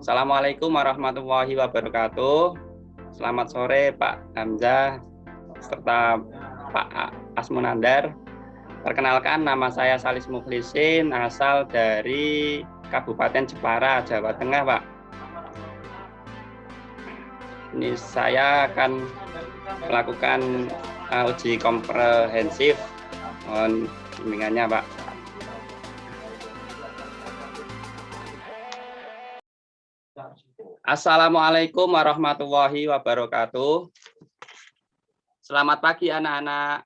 Assalamualaikum warahmatullahi wabarakatuh. Selamat sore Pak Hamzah serta Pak Asmunandar. Perkenalkan, nama saya Salis Mukhlisin, asal dari Kabupaten Jepara, Jawa Tengah, Pak. Ini saya akan melakukan uji komprehensif. Mohon bimbingannya, Pak. Assalamualaikum warahmatullahi wabarakatuh. Selamat pagi anak-anak.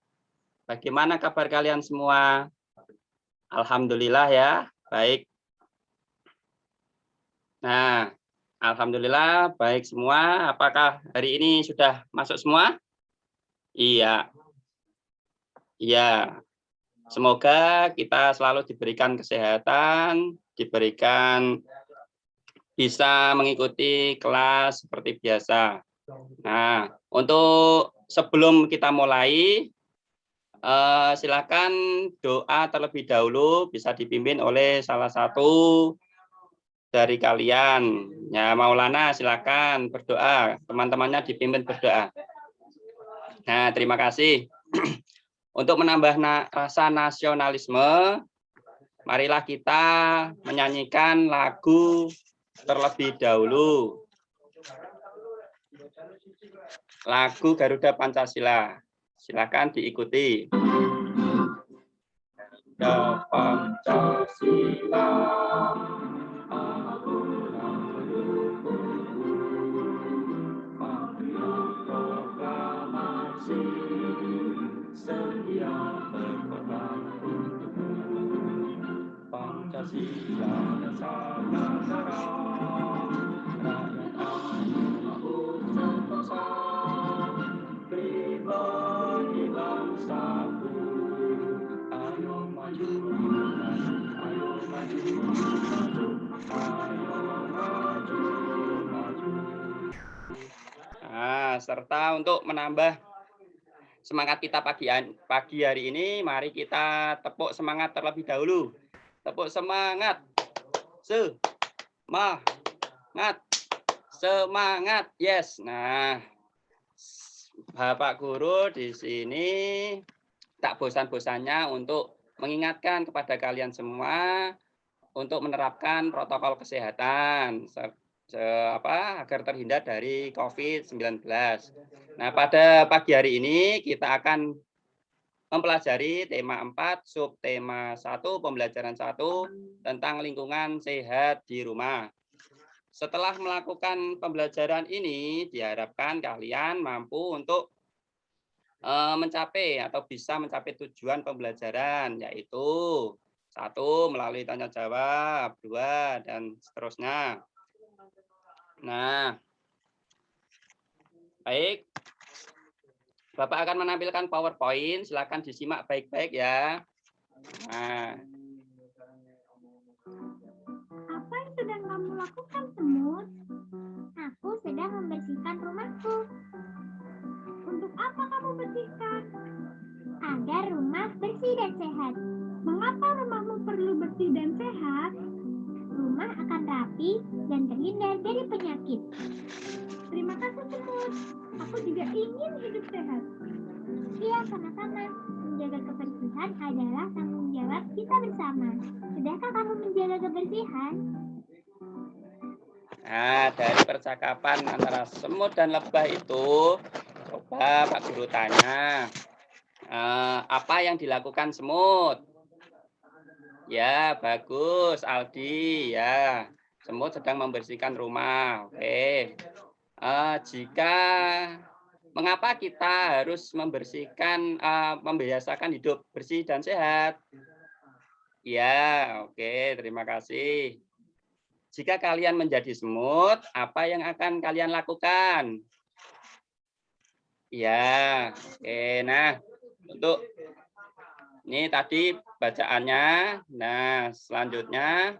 Bagaimana kabar kalian semua? Alhamdulillah ya, baik. Nah, alhamdulillah baik semua. Apakah hari ini sudah masuk semua? Iya. Iya. Semoga kita selalu diberikan kesehatan, diberikan bisa mengikuti kelas seperti biasa. Nah, untuk sebelum kita mulai, silakan doa terlebih dahulu, bisa dipimpin oleh salah satu dari kalian. Ya, Maulana silakan berdoa, teman-temannya dipimpin berdoa. Nah, terima kasih. Untuk menambah rasa nasionalisme, marilah kita menyanyikan lagu terlebih dahulu. Lagu Garuda Pancasila. Silakan diikuti. Garuda Pancasila. Pancasila Nusantara, rakyat ayu sentosa, pribadi bangsaku, ayo maju, ayo maju, ayo maju, maju. Nah, serta untuk menambah semangat kita pagi hari ini, mari kita tepuk semangat terlebih dahulu. Tepuk semangat. Semangat. Yes. Nah, Bapak Guru di sini tak bosan-bosannya untuk mengingatkan kepada kalian semua untuk menerapkan protokol kesehatan agar terhindar dari COVID-19. Nah, pada pagi hari ini kita akan mempelajari tema 4, subtema 1, pembelajaran 1 tentang lingkungan sehat di rumah. Setelah melakukan pembelajaran ini, diharapkan kalian mampu untuk mencapai atau bisa mencapai tujuan pembelajaran, yaitu 1, melalui tanya jawab, 2, dan seterusnya. Nah, baik. Bapak akan menampilkan PowerPoint, silakan disimak baik-baik ya. Nah. Apa yang sedang kamu lakukan, Semut? Aku sedang membersihkan rumahku. Untuk apa kamu bersihkan? Agar rumah bersih dan sehat. Mengapa rumahmu perlu bersih dan sehat? Rumah akan rapi dan terhindar dari penyakit. Terima kasih, Semut. Aku juga ingin hidup sehat. Iya, sama-sama. Menjaga kebersihan adalah tanggung jawab kita bersama. Sudahkah kamu menjaga kebersihan? Nah, dari percakapan antara semut dan lebah itu, coba Pak Guru tanya, apa yang dilakukan semut? Ya, bagus, Aldi. Ya, semut sedang membersihkan rumah. Oke. Mengapa kita harus membiasakan hidup bersih dan sehat? Ya, oke, terima kasih. Jika kalian menjadi semut, apa yang akan kalian lakukan? Ya, oke. Nah, untuk ini tadi bacaannya. Nah, selanjutnya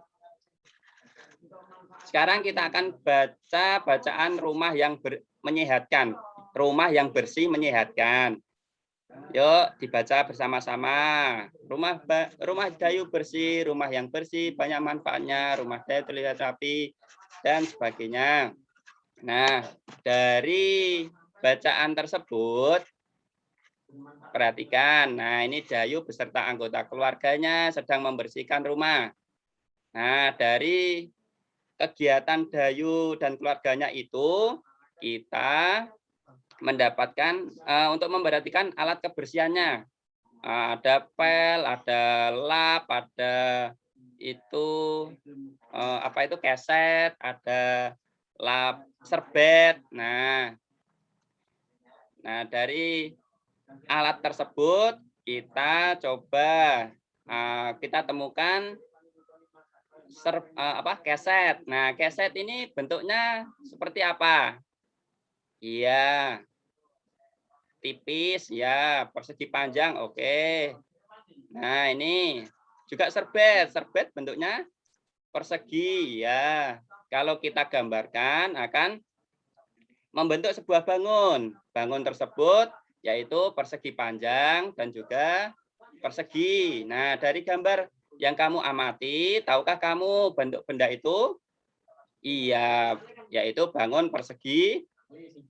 sekarang kita akan baca bacaan rumah yang menyehatkan. Rumah yang bersih menyehatkan. Yuk dibaca bersama-sama. Rumah Dayu bersih, rumah yang bersih, banyak manfaatnya. Rumah Dayu terlihat rapi, dan sebagainya. Nah, dari bacaan tersebut, perhatikan. Nah, ini Dayu beserta anggota keluarganya sedang membersihkan rumah. Nah, dari kegiatan Dayu dan keluarganya itu, kita mendapatkan untuk memperhatikan alat kebersihannya. Ada pel, ada lap, ada itu apa itu keset, ada lap serbet. Nah, dari alat tersebut kita coba kita temukan keset. Nah, keset ini bentuknya seperti apa? Iya, tipis ya, persegi panjang. Oke. Nah, ini juga serbet. Serbet bentuknya persegi ya. Kalau kita gambarkan akan membentuk sebuah bangun. Bangun tersebut yaitu persegi panjang dan juga persegi. Nah, dari gambar yang kamu amati, tahukah kamu bentuk benda itu? Iya, yaitu bangun persegi,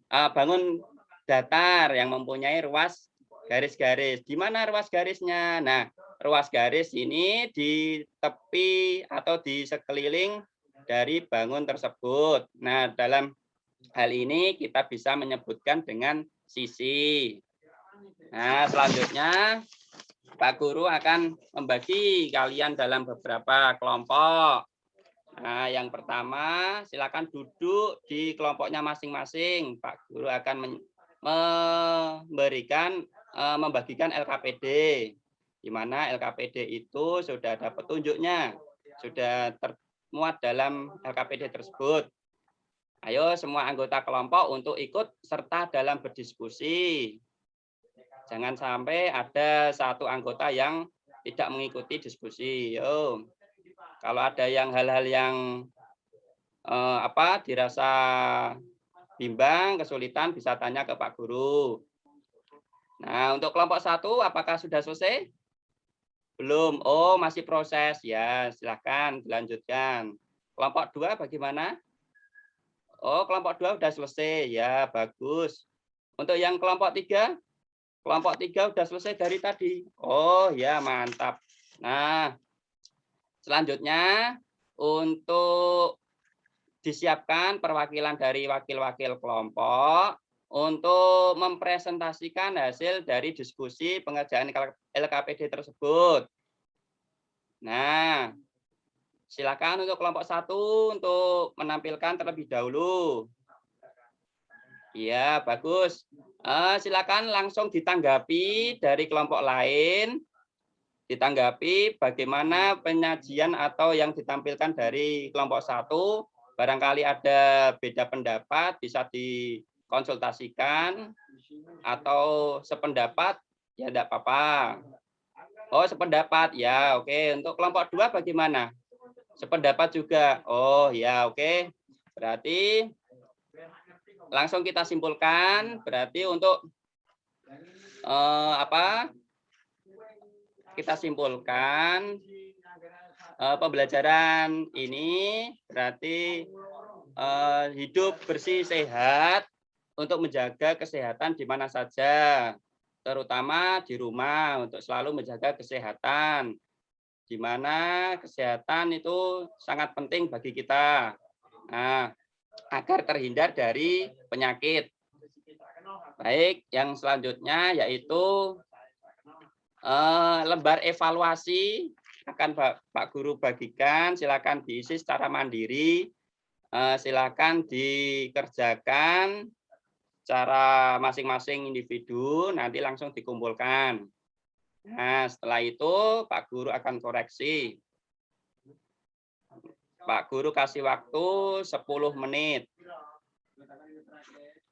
bangun datar yang mempunyai ruas garis-garis. Di mana ruas garisnya? Nah, ruas garis ini di tepi atau di sekeliling dari bangun tersebut. Nah, dalam hal ini kita bisa menyebutkan dengan sisi. Nah, selanjutnya Pak Guru akan membagi kalian dalam beberapa kelompok. Nah, yang pertama silakan duduk di kelompoknya masing-masing. Pak Guru akan membagikan LKPD, di mana LKPD itu sudah ada petunjuknya, sudah termuat dalam LKPD tersebut. Ayo semua anggota kelompok untuk ikut serta dalam berdiskusi. Jangan sampai ada satu anggota yang tidak mengikuti diskusi. Yo. Kalau ada yang hal-hal yang dirasa bimbang, kesulitan bisa tanya ke Pak Guru. Nah, untuk kelompok 1 apakah sudah selesai? Belum. Oh, masih proses. Ya, silakan dilanjutkan. Kelompok 2 bagaimana? Oh, kelompok 2 sudah selesai. Ya, bagus. Untuk yang kelompok 3? Kelompok 3 sudah selesai dari tadi. Oh, ya, mantap. Nah, selanjutnya untuk disiapkan perwakilan dari wakil-wakil kelompok untuk mempresentasikan hasil dari diskusi pengerjaan LKPD tersebut. Nah, silakan untuk kelompok 1 untuk menampilkan terlebih dahulu. Iya, bagus. Silakan langsung ditanggapi dari kelompok lain. Ditanggapi bagaimana penyajian atau yang ditampilkan dari kelompok 1. Barangkali ada beda pendapat, bisa dikonsultasikan. Atau sependapat, ya tidak apa-apa. Oh, sependapat. Ya, oke. Untuk kelompok 2 bagaimana? Sependapat juga. Oh, ya, oke. Berarti langsung kita simpulkan. Berarti untuk kita simpulkan pembelajaran ini berarti hidup bersih sehat untuk menjaga kesehatan di mana saja, terutama di rumah untuk selalu menjaga kesehatan, di mana kesehatan itu sangat penting bagi kita. Nah, agar terhindar dari penyakit. Baik, yang selanjutnya yaitu lembar evaluasi akan Pak Guru bagikan, silakan diisi secara mandiri, silakan dikerjakan secara masing-masing individu, nanti langsung dikumpulkan. Nah, setelah itu Pak Guru akan koreksi. Pak Guru kasih waktu 10 menit.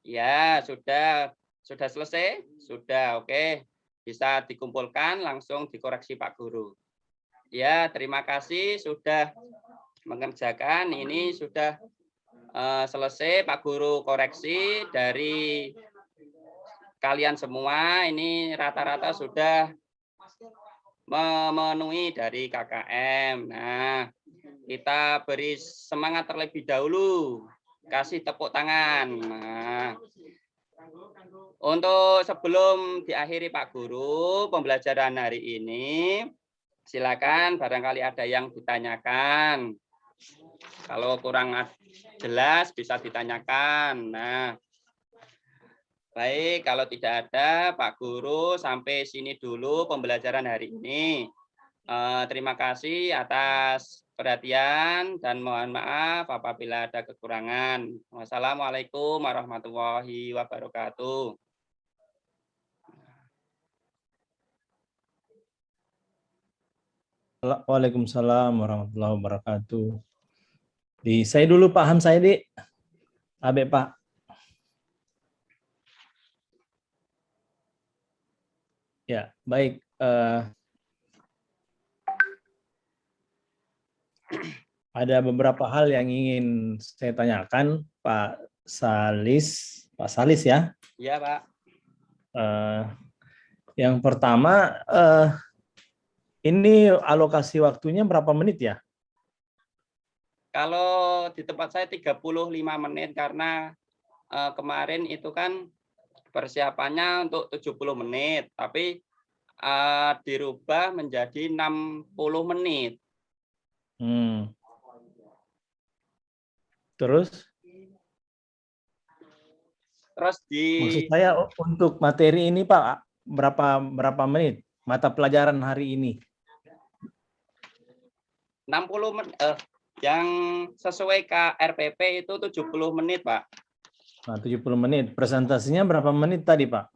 Ya, sudah selesai? Sudah, oke. Bisa dikumpulkan, langsung dikoreksi Pak Guru. Ya, terima kasih sudah mengerjakan. Ini sudah selesai Pak Guru koreksi dari kalian semua. Ini rata-rata sudah memenuhi dari KKM. Nah, kita beri semangat terlebih dahulu, kasih tepuk tangan. Nah, untuk sebelum diakhiri Pak Guru pembelajaran hari ini, silakan barangkali ada yang ditanyakan. Kalau kurang jelas bisa ditanyakan. Nah, baik, kalau tidak ada Pak Guru sampai sini dulu pembelajaran hari ini. Terima kasih atas perhatian dan mohon maaf apabila ada kekurangan. Wassalamualaikum warahmatullahi wabarakatuh. Waalaikumsalam warahmatullahi wabarakatuh. Saya dulu paham saya di Abe Pak. Ya, baik. Ada beberapa hal yang ingin saya tanyakan, Pak Salis. Pak Salis ya. Iya, Pak. Yang pertama, ini alokasi waktunya berapa menit ya? Kalau di tempat saya 35 menit karena kemarin itu kan persiapannya untuk 70 menit, tapi dirubah menjadi 60 menit. Terus maksud saya untuk materi ini Pak, berapa menit mata pelajaran hari ini? 60 menit, yang sesuai KRPP itu 70 menit, Pak. Nah, 70 menit. Presentasinya berapa menit tadi, Pak?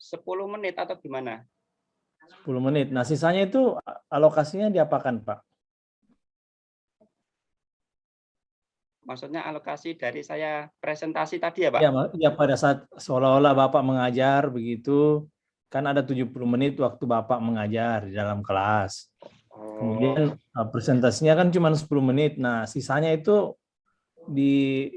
10 menit atau gimana? 10 menit. Nah, sisanya itu alokasinya diapakan, Pak? Maksudnya alokasi dari saya presentasi tadi ya, Pak? Ya, pada saat seolah-olah Bapak mengajar begitu, kan ada 70 menit waktu Bapak mengajar di dalam kelas. Kemudian presentasinya kan cuma 10 menit. Nah, sisanya itu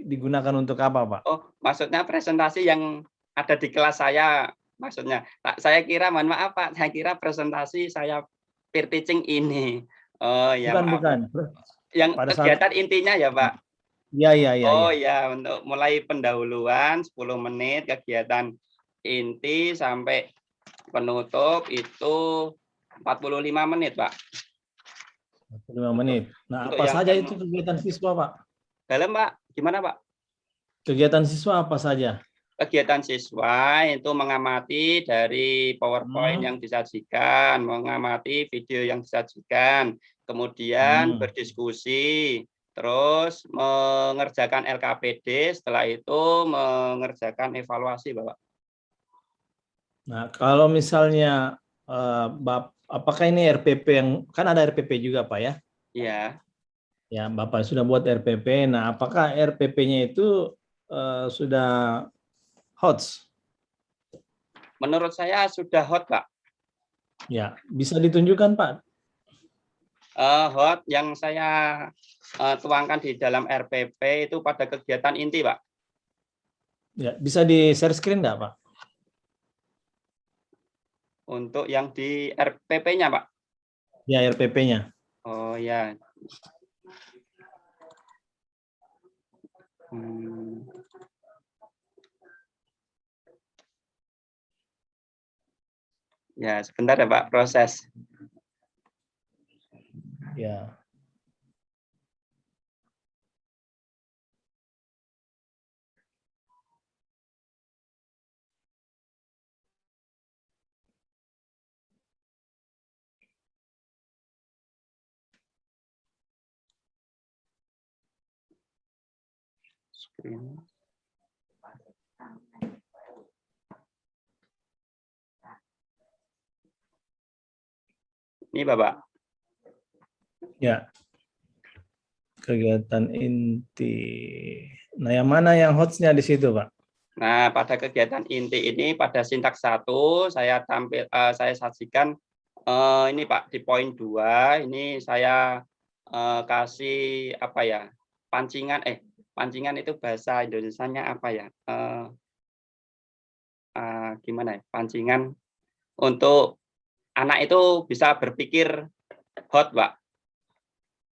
digunakan untuk apa, Pak? Oh, maksudnya presentasi yang ada di kelas saya, maksudnya. Saya kira, mohon maaf Pak, saya kira presentasi saya peer teaching ini. Oh ya, Bukan. Yang kegiatan intinya ya, Pak? Iya. Oh ya, untuk mulai pendahuluan 10 menit, kegiatan inti sampai penutup itu 45 menit, Pak. 45 menit. Nah, apa saja itu kegiatan siswa, Pak? Dalam, Pak. Gimana, Pak? Kegiatan siswa apa saja? Kegiatan siswa itu mengamati dari PowerPoint yang disajikan, mengamati video yang disajikan, kemudian berdiskusi, terus mengerjakan LKPD, setelah itu mengerjakan evaluasi, Bapak. Nah, kalau misalnya apakah ini RPP yang kan ada RPP juga, Pak ya? Iya. Ya, Bapak sudah buat RPP. Nah, apakah RPP-nya itu sudah hot? Menurut saya sudah hot, Pak. Ya, bisa ditunjukkan, Pak? Hot yang saya tuangkan di dalam RPP itu pada kegiatan inti, Pak. Ya, bisa di share screen nggak, Pak? Untuk yang di RPP-nya, Pak? Ya, RPP-nya. Oh, ya. Ya, sebentar ya, Pak, proses. Ya. Ini, Bapak. Ya. Kegiatan inti. Nah, yang mana yang hotnya di situ, Pak? Nah, pada kegiatan inti ini pada sintaks 1 saya sajikan ini Pak di poin 2 ini saya kasih apa ya? Pancingan itu bahasa Indonesianya apa ya? Gimana ya? Pancingan untuk anak itu bisa berpikir hot, Pak.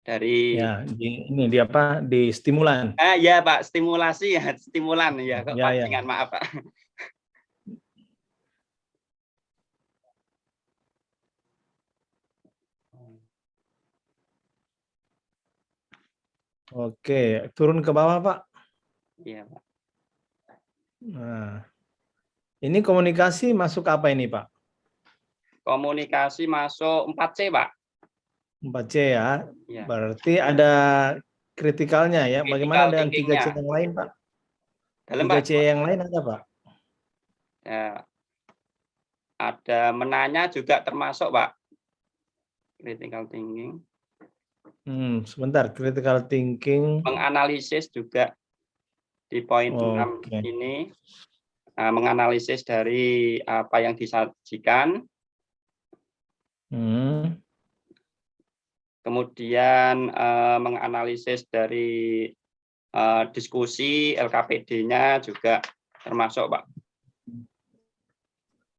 Dari Ya, ini di apa? Di stimulan. ya Pak, stimulasi ya, stimulan ya, kok Ya, ya. pancingan, maaf Pak. Oke, turun ke bawah, Pak. Iya, Pak. Nah, ini komunikasi masuk apa ini, Pak? Komunikasi masuk 4C, Pak. 4C ya. Ya. Berarti ada kritikalnya ya. Bagaimana Critical dengan thinking-nya. 3C yang lain, Pak? Dalam, 3C Pak. yang lain ada, Pak? Ya. Ada menanya juga termasuk, Pak. Critical thinking. Sebentar, critical thinking. Menganalisis juga di poin 6 Oke. ini. Menganalisis dari apa yang disajikan. Kemudian menganalisis dari diskusi LKPD-nya juga termasuk, Pak.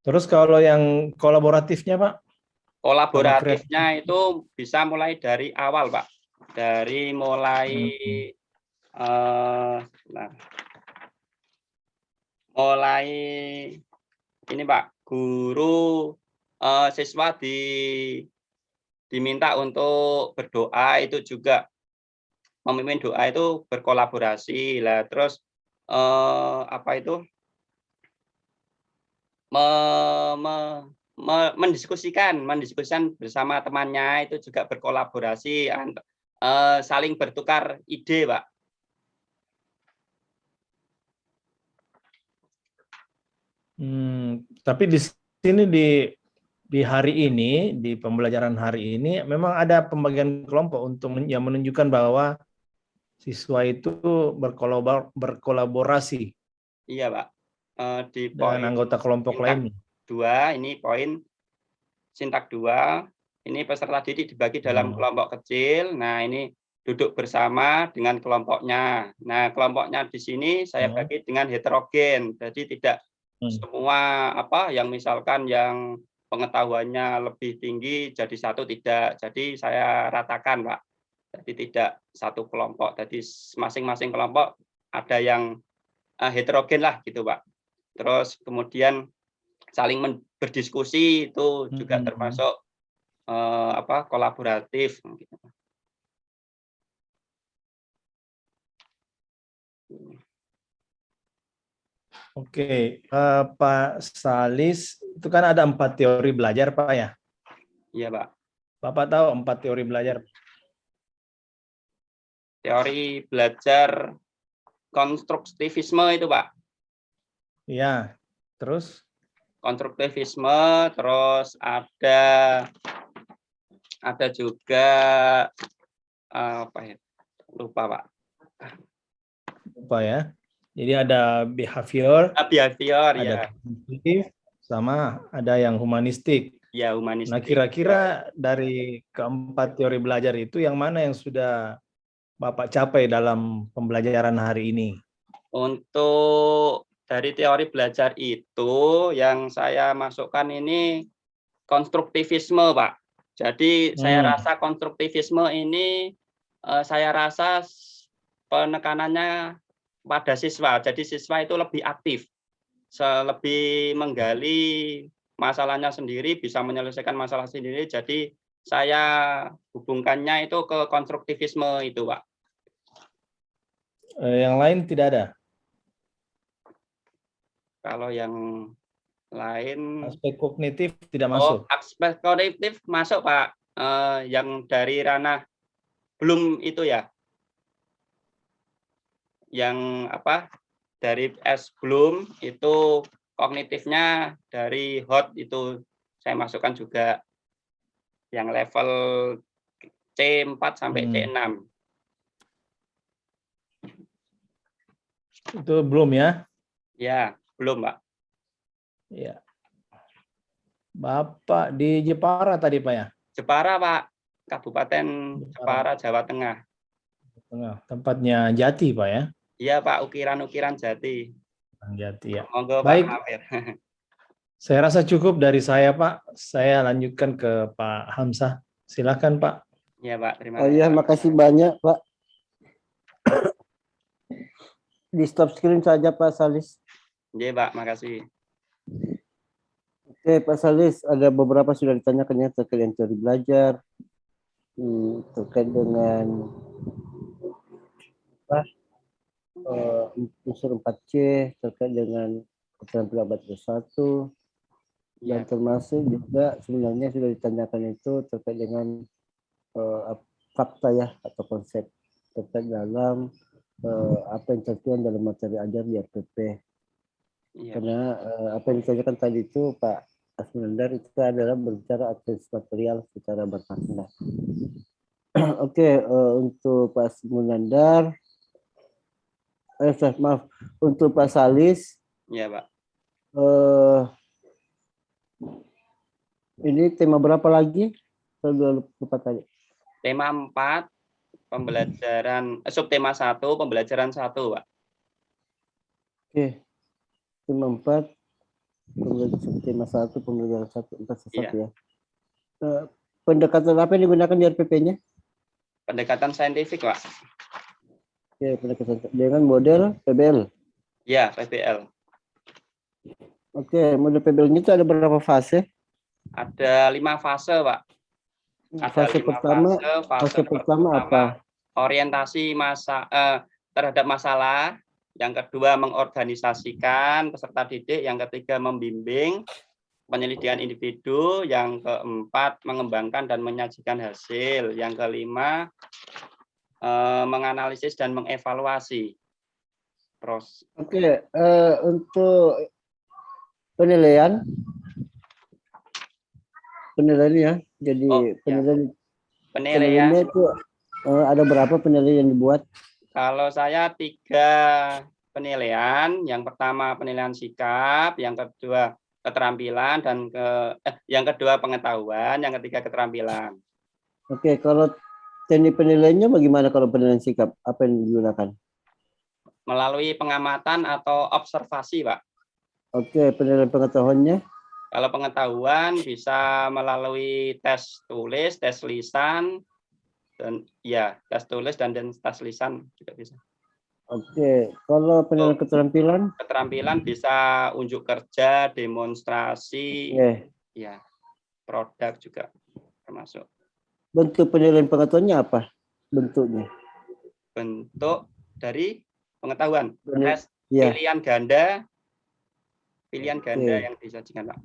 Terus kalau yang kolaboratifnya, Pak? Kolaboratifnya itu bisa mulai dari awal, Pak. Dari mulai mulai ini, Pak, guru siswa diminta untuk berdoa, itu juga memimpin doa itu berkolaborasi lah. Terus apa itu mendiskusikan bersama temannya, itu juga berkolaborasi, saling bertukar ide, Pak. Tapi di sini di hari ini, di pembelajaran hari ini, memang ada pembagian kelompok untuk yang menunjukkan bahwa siswa itu berkolaborasi. Iya, Pak. Di dengan anggota kelompok lain. 2, ini poin sintak 2, ini peserta didik dibagi dalam kelompok kecil. Nah, ini duduk bersama dengan kelompoknya. Nah, kelompoknya di sini saya bagi dengan heterogen. Jadi tidak semua yang misalkan yang pengetahuannya lebih tinggi jadi satu, tidak. Jadi saya ratakan, Pak. Jadi tidak satu kelompok. Jadi masing-masing kelompok ada yang heterogen lah gitu, Pak. Terus kemudian saling berdiskusi, itu juga termasuk kolaboratif. Oke, Pak Salis, itu kan ada 4 teori belajar, Pak ya? Iya, Pak. Bapak tahu 4 teori belajar? Teori belajar konstruktivisme itu, Pak. Iya, terus? Konstruktivisme, terus ada juga apa ya? Lupa, Pak. Lupa ya. Jadi ada behavior, Behavior, ada ya. kognitif, sama ada yang humanistik. Ya, humanistik. Nah, kira-kira dari keempat teori belajar itu yang mana yang sudah Bapak capai dalam pembelajaran hari ini? Untuk dari teori belajar itu yang saya masukkan ini konstruktivisme, Pak. Jadi saya rasa konstruktivisme ini saya rasa penekanannya pada siswa. Jadi siswa itu lebih aktif, lebih menggali masalahnya sendiri, bisa menyelesaikan masalah sendiri. Jadi saya hubungkannya itu ke konstruktivisme itu, Pak. Yang lain tidak ada? Kalau yang lain, aspek kognitif tidak masuk. Aspek kognitif masuk, Pak. Yang dari ranah belum itu ya. Yang dari belum itu kognitifnya dari hot itu saya masukkan juga yang level C4 sampai C6. Itu belum ya? Ya, belum, Pak. Ya. Bapak di Jepara tadi, Pak ya? Jepara, Pak. Kabupaten Jepara, Jawa Tengah. Tempatnya Jati, Pak ya? Iya, Pak, ukiran-ukiran Jati. Jati ya. Monggo, baik. Pak. Saya rasa cukup dari saya, Pak. Saya lanjutkan ke Pak Hamzah. Silakan, Pak. Ya, Pak. Terima Oh kasih. iya, Pak. makasih banyak, Pak. Di stop screen saja, Pak Salis. Ya, Pak. Makasih. Oke, Pak Salis, ada beberapa sudah ditanyakannya terkait dengan teori belajar, terkait dengan apa, unsur 4C, terkait dengan keterampilan baterai 1, dan Ya. termasuk juga sebenarnya sudah ditanyakan itu terkait dengan fakta ya atau konsep terkait dalam apa yang tertuang dalam materi ajar di RPP. Ya. Karena apa yang ditanyakan tadi itu Pak Asmunandar itu adalah berbicara akses material secara bermakna. Oke, untuk Pak Asmunandar, maaf, untuk Pak Salis, Ya, Pak. ini tema berapa lagi? Saya lupa tadi. Tema 4, pembelajaran, subtema 1, pembelajaran 1, Pak. Oke, tema 4, tema 1, pembelajaran 1, 4 Iya. ya. Pendekatan apa yang digunakan di RPP-nya? Pendekatan saintifik, Pak. Oke, pendekatan dengan model PBL. Ya, PBL. Oke, model PBL-nya itu ada berapa fase? Ada 5 fase, Pak. Ada Fase 5 pertama, fase pertama apa? Orientasi terhadap masalah. Yang kedua, mengorganisasikan peserta didik. Yang ketiga, membimbing penyelidikan individu. Yang keempat, mengembangkan dan menyajikan hasil. Yang kelima, menganalisis dan mengevaluasi. Oke, untuk penilaian ya. Jadi penilaiannya itu ada berapa penilaian yang dibuat? Kalau saya 3 penilaian. Yang pertama penilaian sikap, yang kedua keterampilan, dan yang kedua pengetahuan, yang ketiga keterampilan. Oke, kalau teknik penilaiannya bagaimana kalau penilaian sikap? Apa yang digunakan? Melalui pengamatan atau observasi, Pak. Oke, penilaian pengetahuannya? Kalau pengetahuan bisa melalui tes tulis, tes lisan, dan ya tes tulis dan tes lisan juga bisa. Oke, kalau penilaian keterampilan? Keterampilan bisa unjuk kerja, demonstrasi, ya produk juga termasuk. Bentuk penilaian pengetahuannya apa? Bentuknya? Bentuk dari pengetahuan, tes pilihan ganda. Pilihan ganda yang disajikan, Pak.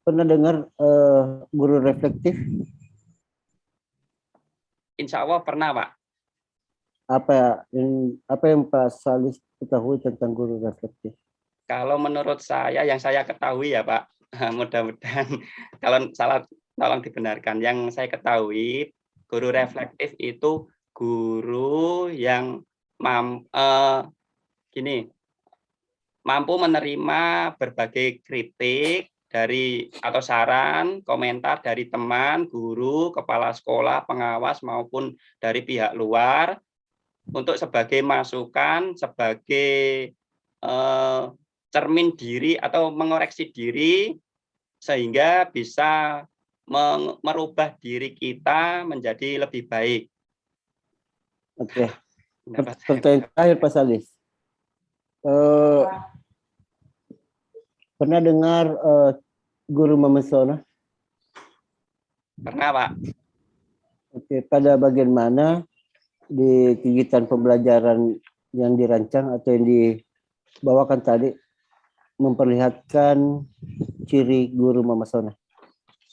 Pernah dengar guru reflektif? Insya Allah pernah, Pak. Apa yang Pak Salis ketahui tentang guru reflektif? Kalau menurut saya, yang saya ketahui ya, Pak, mudah-mudahan kalau salah tolong dibenarkan. Yang saya ketahui, guru reflektif itu guru yang mampu menerima berbagai kritik atau saran, komentar dari teman, guru, kepala sekolah, pengawas maupun dari pihak luar untuk sebagai masukan, sebagai cermin diri atau mengoreksi diri sehingga bisa merubah diri kita menjadi lebih baik. Oke. Pertanyaan terakhir Pak Salis. Pernah dengar guru memesona? Pernah, Pak. Oke, pada bagian mana di kegiatan pembelajaran yang dirancang atau yang dibawakan tadi memperlihatkan ciri guru memesona?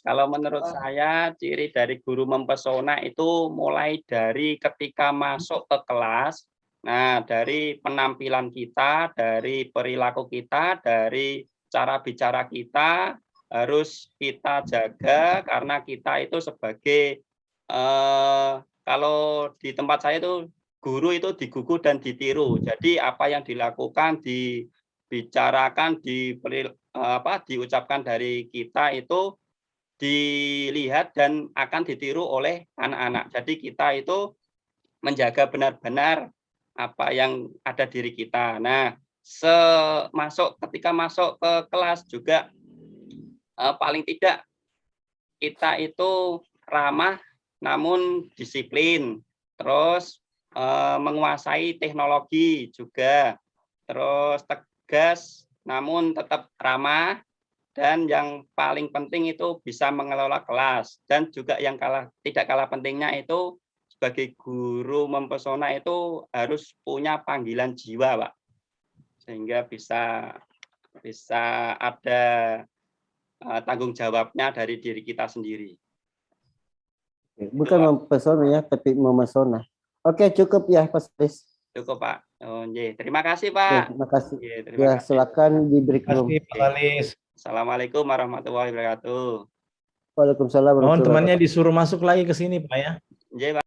Kalau menurut saya, ciri dari guru mempesona itu mulai dari ketika masuk ke kelas. Nah, dari penampilan kita, dari perilaku kita, dari cara bicara kita, harus kita jaga karena kita itu sebagai, kalau di tempat saya itu, guru itu digugu dan ditiru. Jadi apa yang dilakukan, dibicarakan, diucapkan dari kita itu dilihat dan akan ditiru oleh anak-anak. Jadi kita itu menjaga benar-benar apa yang ada diri kita. Nah, ketika masuk ke kelas juga paling tidak kita itu ramah namun disiplin, terus menguasai teknologi juga, terus tegas namun tetap ramah, dan yang paling penting itu bisa mengelola kelas. Dan juga yang tidak kalah pentingnya itu sebagai guru mempesona itu harus punya panggilan jiwa, Pak, sehingga bisa ada tanggung jawabnya dari diri kita sendiri. Bukan mempesona ya, tapi memesona. Oke, cukup ya, Pak Salis. Cukup, Pak. Oh, terima kasih, Pak. Terima kasih. Terima kasih. Silakan diberi Terima kasih, Pak Salis. Assalamualaikum warahmatullahi wabarakatuh. Waalaikumsalam Mohon warahmatullahi temannya wabarakatuh. disuruh masuk lagi ke sini, Pak ya. Pak.